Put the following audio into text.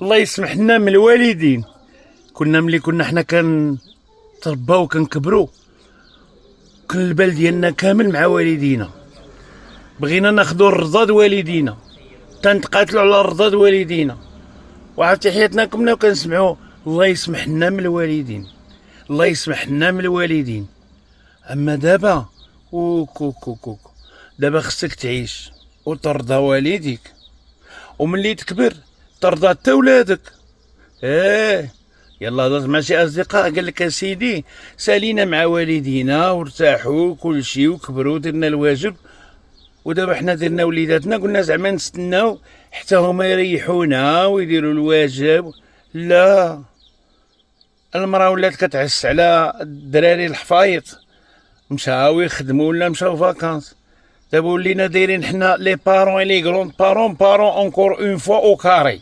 الله يسمح لنا من الوالدين. ملي كنا حنا كنترباو كنكبروا، كان البال ديالنا كامل مع والدينا، بغينا ناخذوا الرضا د والدينا، تنتقاتلوا على الرضا د والدينا، وعرفتي حياتنا كنا كنسمعوا الله يسمح لنا من الوالدين، الله يسمح لنا من الوالدين. اما دابا كوك دابا خصك تعيش وترضى والديك، وملي تكبر ترضى حتى ولادك. يلا هضرت مع شي اصدقاء قال لك اسيدي سالينا مع والدينا وارتاحوا كل شيء وكبروا درنا الواجب، ودابا حنا درنا وليداتنا قلنا زعما نستناو حتى هما يريحونا ويديروا الواجب. لا، المراه ولات كتعس على الدراري الحفايط مشاو يخدموا ولا مشاو فاكانس. دابا ولينا دايرين حنا لي بارون لي غروند بارون اونكور اون فوا او كاري.